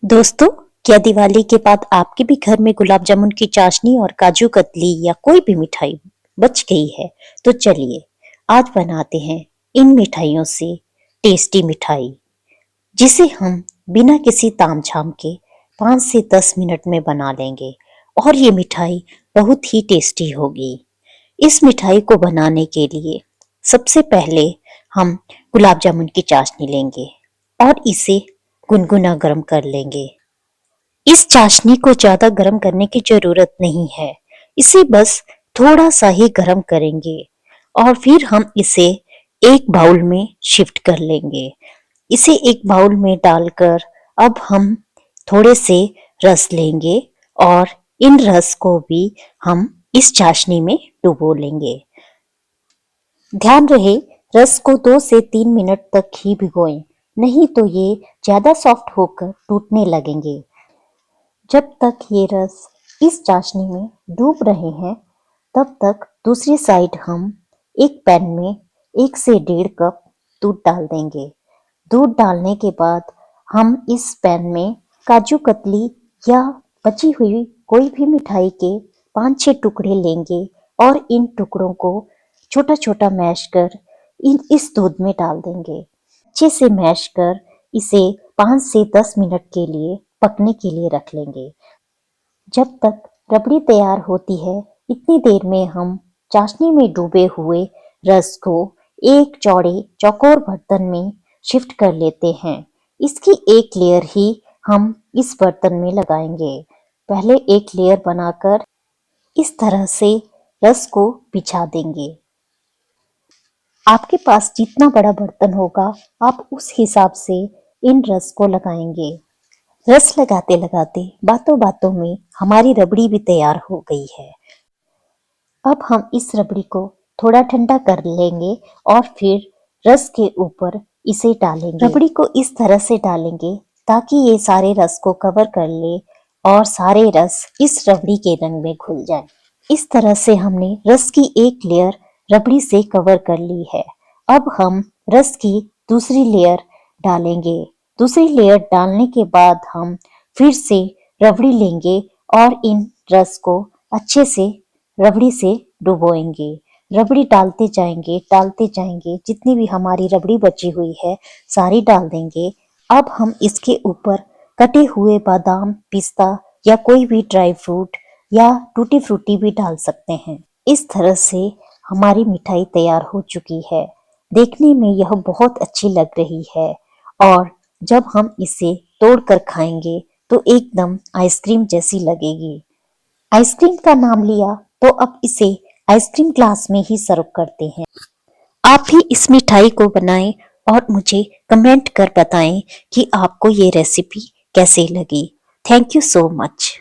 दोस्तों, क्या दिवाली के बाद आपके भी घर में गुलाब जामुन की चाशनी और काजू कतली या कोई भी मिठाई बच गई है? तो चलिए आज बनाते हैं इन मिठाइयों से टेस्टी मिठाई, जिसे हम बिना किसी तामझाम के 5 से 10 मिनट में बना लेंगे और ये मिठाई बहुत ही टेस्टी होगी। इस मिठाई को बनाने के लिए सबसे पहले हम गुलाब जामुन की चाशनी लेंगे और इसे गुनगुना गर्म कर लेंगे। इस चाशनी को ज्यादा गर्म करने की जरूरत नहीं है, इसे बस थोड़ा सा ही गर्म करेंगे और फिर हम इसे एक बाउल में शिफ्ट कर लेंगे। इसे एक बाउल में डालकर अब हम थोड़े से रस लेंगे और इन रस को भी हम इस चाशनी में डुबो लेंगे। ध्यान रहे रस को 2 से 3 मिनट तक ही भिगोएं, नहीं तो ये ज्यादा सॉफ्ट होकर टूटने लगेंगे। जब तक ये रस इस चाशनी में डूब रहे हैं, तब तक दूसरी साइड हम एक पैन में 1 से 1.5 कप दूध डाल देंगे। दूध डालने के बाद हम इस पैन में काजू कतली या बची हुई कोई भी मिठाई के 5-6 टुकड़े लेंगे और इन टुकड़ों को छोटा छोटा मैश कर इस दूध में डाल देंगे। अच्छे से मैश कर इसे 5 से 10 मिनट के लिए पकने के लिए रख लेंगे। जब तक रबड़ी तैयार होती है, इतनी देर में हम चाशनी में डूबे हुए रस को एक चौड़े चौकोर बर्तन में शिफ्ट कर लेते हैं। इसकी एक लेयर ही हम इस बर्तन में लगाएंगे। पहले एक लेयर बनाकर इस तरह से रस को बिछा देंगे। आपके पास जितना बड़ा बर्तन होगा, आप उस हिसाब से इन रस को लगाएंगे। रस लगाते लगाते बातों बातों में हमारी रबड़ी भी तैयार हो गई है। अब हम इस रबड़ी को थोड़ा ठंडा कर लेंगे और फिर रस के ऊपर इसे डालेंगे। रबड़ी को इस तरह से डालेंगे ताकि ये सारे रस को कवर कर ले और सारे रस इस रबड़ी के रंग में घुल जाए। इस तरह से हमने रस की एक लेयर रबड़ी से कवर कर ली है। अब हम रस की दूसरी लेयर डालेंगे। दूसरी लेयर डालने के बाद हम फिर से रबड़ी लेंगे और इन रस को अच्छे से रबड़ी से डुबोएंगे। रबड़ी डालते जाएंगे, जितनी भी हमारी रबड़ी बची हुई है सारी डाल देंगे। अब हम इसके ऊपर कटे हुए बादाम, पिस्ता या कोई भी ड्राई फ्रूट या टूटी फ्रूटी भी डाल सकते हैं। इस तरह से हमारी मिठाई तैयार हो चुकी है। देखने में यह बहुत अच्छी लग रही है और जब हम इसे तोड़कर खाएंगे तो एकदम आइसक्रीम जैसी लगेगी। आइसक्रीम का नाम लिया तो अब इसे आइसक्रीम ग्लास में ही सर्व करते हैं। आप भी इस मिठाई को बनाएं और मुझे कमेंट कर बताएं कि आपको ये रेसिपी कैसे लगी। Thank you so much.